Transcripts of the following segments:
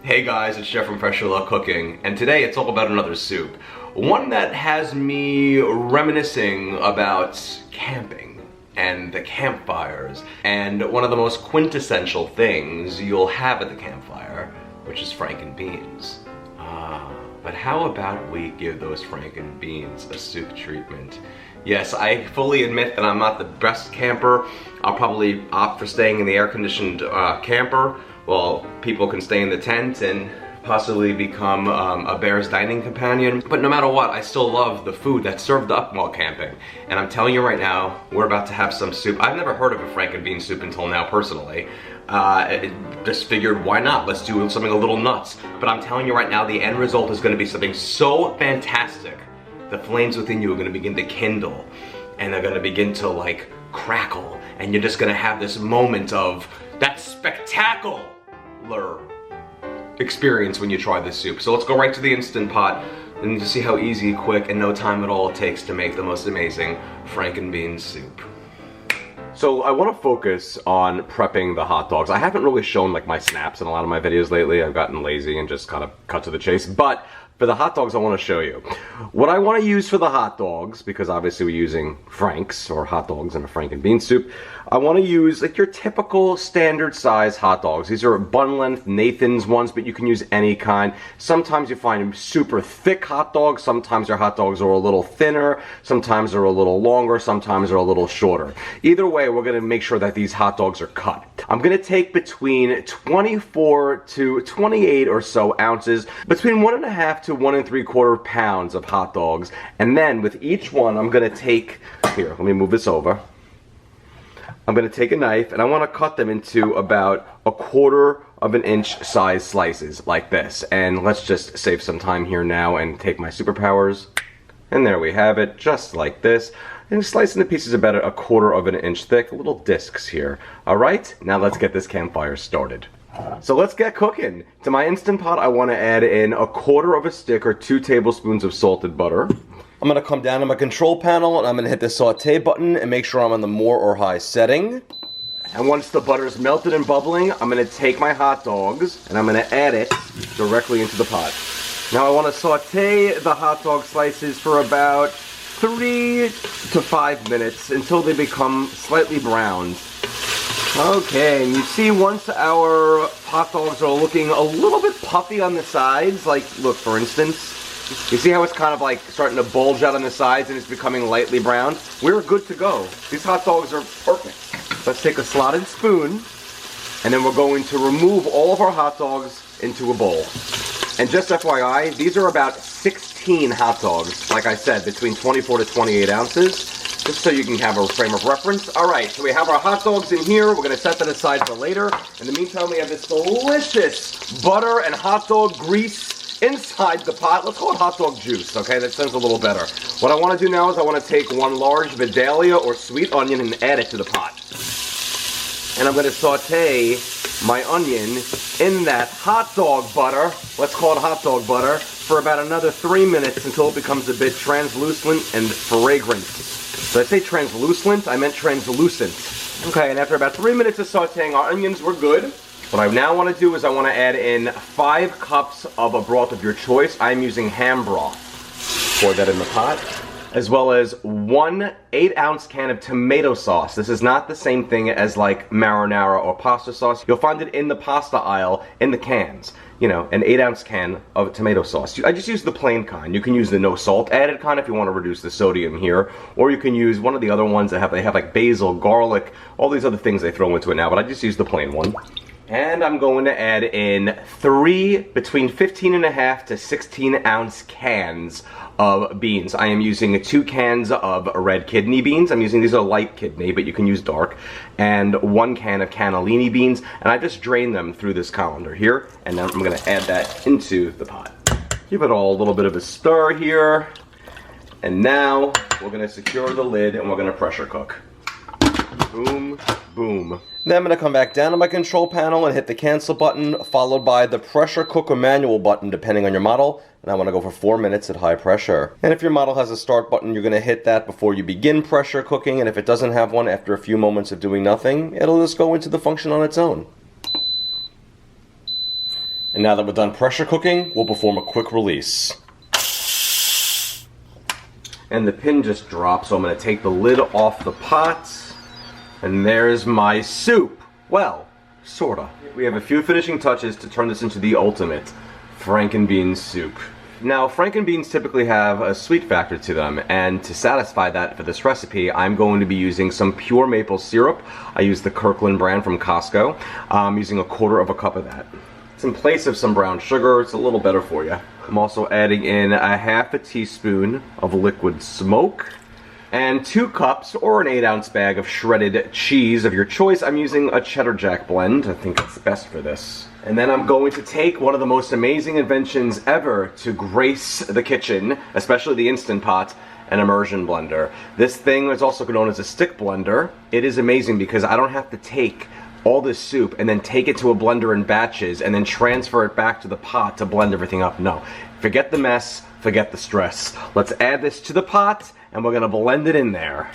Hey guys, it's Chef from Fresh Love Cooking, and today it's all about another soup. One that has me reminiscing about camping and the campfires, and one of the most quintessential things you'll have at the campfire, which is Frankenbeans. But how about we give those Frankenbeans a soup treatment? Yes, I fully admit that I'm not the best camper. I'll probably opt for staying in the air-conditioned camper while people can stay in the tent and possibly become a bear's dining companion. But no matter what, I still love the food that's served up while camping. And I'm telling you right now, we're about to have some soup. I've never heard of a Frankenbean soup until now, personally. Just figured, why not? Let's do something a little nuts. But I'm telling you right now, the end result is gonna be something so fantastic. The flames within you are gonna begin to kindle, and they're gonna begin to like crackle, and you're just gonna have this moment of that spectacular experience when you try this soup. So let's go right to the Instant Pot and to see how easy, quick, and no time at all it takes to make the most amazing Frankenbean soup. So I want to focus on prepping the hot dogs. I haven't really shown like my snaps in a lot of my videos lately. I've gotten lazy and just kind of cut to the chase. But for the hot dogs, I want to show you what I want to use for the hot dogs, because obviously we're using Franks or hot dogs in a Frankenbean soup. I want to use like your typical standard size hot dogs. These are bun length Nathan's ones, but you can use any kind. Sometimes you find super thick hot dogs. Sometimes your hot dogs are a little thinner. Sometimes they're a little longer. Sometimes they're a little shorter. Either way, we're going to make sure that these hot dogs are cut. I'm going to take between 24 to 28 or so ounces, between 1.5 to 1 3/4 pounds of hot dogs. And then with each one, I'm going to take, here, let me move this over. I'm going to take a knife and I want to cut them into about 1/4 of an inch size slices like this. And let's just save some time here now and take my superpowers. And there we have it, just like this. And slicing the pieces about 1/4 of an inch thick, little discs here. Alright, now let's get this campfire started. So let's get cooking. To my Instant Pot, I want to add in 1/4 of a stick or 2 tablespoons of salted butter. I'm going to come down to my control panel and I'm going to hit the saute button and make sure I'm on the more or high setting. And once the butter's melted and bubbling, I'm going to take my hot dogs and I'm going to add it directly into the pot. Now I want to saute the hot dog slices for about 3 to 5 minutes until they become slightly browned. Okay, and you see once our hot dogs are looking a little bit puffy on the sides, like look for instance, you see how it's kind of like starting to bulge out on the sides and it's becoming lightly browned? We're good to go. These hot dogs are perfect. Let's take a slotted spoon and then we're going to remove all of our hot dogs into a bowl. And just FYI, these are about 16 hot dogs, like I said, between 24 to 28 ounces, just so you can have a frame of reference. Alright, so we have our hot dogs in here. We're going to set that aside for later. In the meantime, we have this delicious butter and hot dog grease inside the pot. Let's call it hot dog juice, okay? That sounds a little better. What I want to do now is I want to take 1 large Vidalia or sweet onion and add it to the pot. And I'm going to saute my onion in that hot dog butter, let's call it hot dog butter, for about another 3 minutes until it becomes a bit translucent and fragrant. Did I say translucent? I meant translucent. Okay, and after about 3 minutes of sauteing our onions, we're good. What I now want to do is I want to add in 5 cups of a broth of your choice. I'm using ham broth. Pour that in the pot. As well as 1 8-ounce can of tomato sauce. This is not the same thing as like marinara or pasta sauce. You'll find it in the pasta aisle in the cans. You know, an 8-ounce can of tomato sauce. I just use the plain kind. You can use the no salt added kind if you want to reduce the sodium here. Or you can use one of the other ones that they have like basil, garlic, all these other things they throw into it now, but I just use the plain one. And I'm going to add in 3 between 15.5 to 16-ounce cans of beans. I am using 2 cans of red kidney beans. These are light kidney, but you can use dark. And 1 can of cannellini beans. And I just drain them through this colander here. And then I'm going to add that into the pot. Give it all a little bit of a stir here. And now we're going to secure the lid and we're going to pressure cook. Boom, boom. Then I'm going to come back down to my control panel and hit the cancel button, followed by the pressure cooker manual button, depending on your model. And I want to go for 4 minutes at high pressure. And if your model has a start button, you're going to hit that before you begin pressure cooking. And if it doesn't have one, after a few moments of doing nothing, it'll just go into the function on its own. And now that we're done pressure cooking, we'll perform a quick release. And the pin just dropped, so I'm gonna take the lid off the pot. And there's my soup. Well, sorta. We have a few finishing touches to turn this into the ultimate Frankenbean soup. Now, Frankenbeans typically have a sweet factor to them, and to satisfy that for this recipe, I'm going to be using some pure maple syrup. I use the Kirkland brand from Costco. I'm using 1/4 cup of that. It's in place of some brown sugar. It's a little better for you. I'm also adding in 1/2 teaspoon of liquid smoke and 2 cups or an 8-ounce bag of shredded cheese of your choice. I'm using a cheddar jack blend. I think it's best for this. And then I'm going to take one of the most amazing inventions ever to grace the kitchen, especially the Instant Pot, an immersion blender. This thing is also known as a stick blender. It is amazing because I don't have to take all this soup and then take it to a blender in batches and then transfer it back to the pot to blend everything up. No, forget the mess, forget the stress. Let's add this to the pot and we're gonna blend it in there.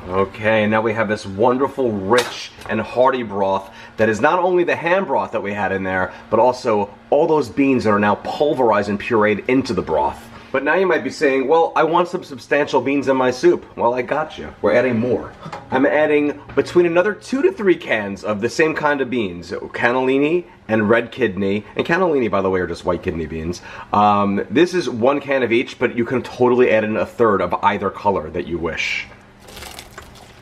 Okay, and now we have this wonderful, rich, and hearty broth that is not only the ham broth that we had in there, but also all those beans that are now pulverized and pureed into the broth. But now you might be saying, well, I want some substantial beans in my soup. Well, I got you. We're adding more. I'm adding between another 2 to 3 cans of the same kind of beans, cannellini and red kidney. And cannellini, by the way, are just white kidney beans. This is 1 can of each, but you can totally add in 1/3 of either color that you wish.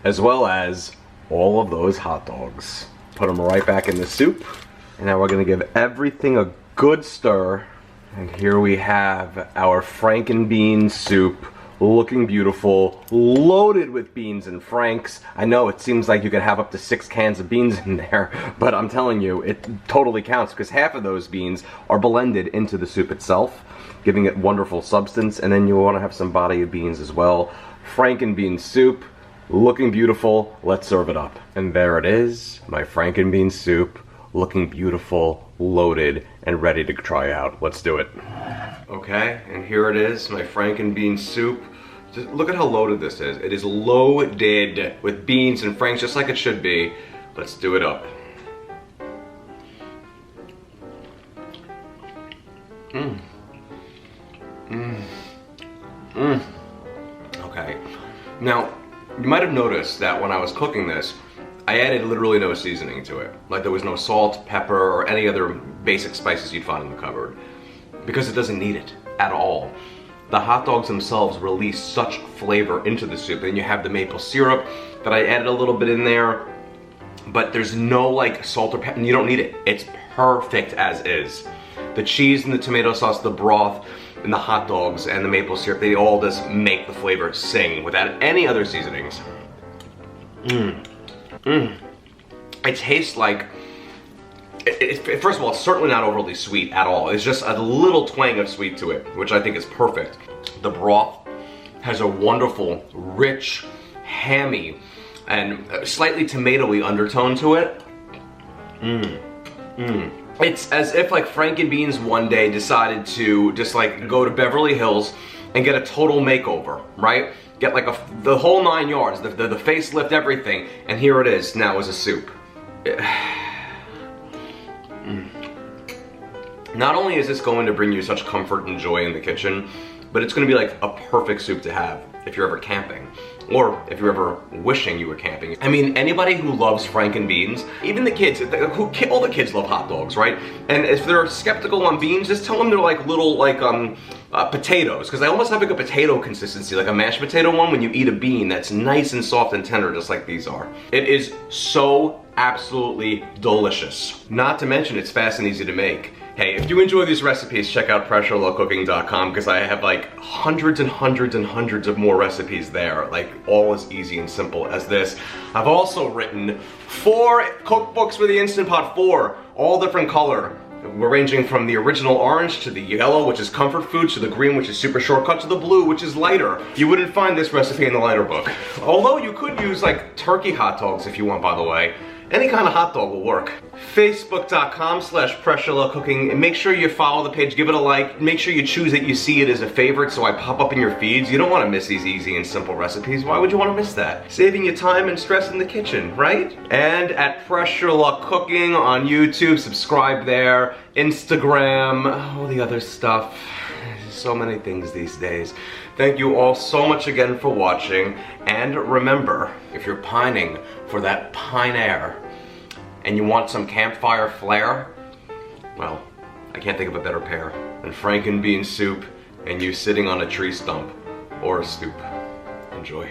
As well as all of those hot dogs. Put them right back in the soup. And now we're gonna give everything a good stir. And here we have our Frankenbean soup, looking beautiful, loaded with beans and franks. I know it seems like you could have up to 6 cans of beans in there, but I'm telling you, it totally counts because half of those beans are blended into the soup itself, giving it wonderful substance, and then you want to have some body of beans as well. Frankenbean soup, looking beautiful. Let's serve it up. And there it is, my Frankenbean soup, looking beautiful, loaded, and ready to try out. Let's do it. Okay, and here it is, my Frankenbean soup. Just look at how loaded this is. It is loaded with beans and franks, just like it should be. Let's do it up. Okay, now, you might have noticed that when I was cooking this, I added literally no seasoning to it. Like there was no salt, pepper, or any other basic spices you'd find in the cupboard. Because it doesn't need it at all. The hot dogs themselves release such flavor into the soup. Then you have the maple syrup that I added a little bit in there. But there's no like salt or pepper, and you don't need it. It's perfect as is. The cheese and the tomato sauce, the broth, and the hot dogs and the maple syrup, they all just make the flavor sing without any other seasonings. It tastes like, first of all, it's certainly not overly sweet at all. It's just a little twang of sweet to it, which I think is perfect. The broth has a wonderful, rich, hammy, and slightly tomatoey undertone to it. It's as if like Frankenbeans one day decided to just like go to Beverly Hills and get a total makeover, right? Get like the whole 9 yards, the facelift, everything, and here it is now as a soup. Not only is this going to bring you such comfort and joy in the kitchen, but it's going to be like a perfect soup to have if you're ever camping. Or if you're ever wishing you were camping. I mean, anybody who loves Frankenbeans, even the kids, all the kids love hot dogs, right? And if they're skeptical on beans, just tell them they're like little, like, potatoes. Because they almost have like a potato consistency, like a mashed potato one when you eat a bean that's nice and soft and tender, just like these are. It is so absolutely delicious. Not to mention, it's fast and easy to make. Hey, if you enjoy these recipes, check out PressureLowCooking.com because I have like hundreds and hundreds and hundreds of more recipes there, like all as easy and simple as this. I've also written 4 cookbooks for the Instant Pot, 4, all different color. We're ranging from the original orange to the yellow, which is comfort food, to the green, which is super shortcut, to the blue, which is lighter. You wouldn't find this recipe in the lighter book. Although you could use like turkey hot dogs if you want, by the way. Any kind of hot dog will work. Facebook.com/pressureluckcooking, and make sure you follow the page, give it a like, make sure you choose that you see it as a favorite so I pop up in your feeds. You don't want to miss these easy and simple recipes. Why would you want to miss that? Saving you time and stress in the kitchen, right? And at Pressure Luck Cooking on YouTube, subscribe there, Instagram, all the other stuff. So many things these days. Thank you all so much again for watching, and remember, if you're pining for that pine air and you want some campfire flair, well, I can't think of a better pair than Frankenbean soup and you sitting on a tree stump or a stoop. Enjoy.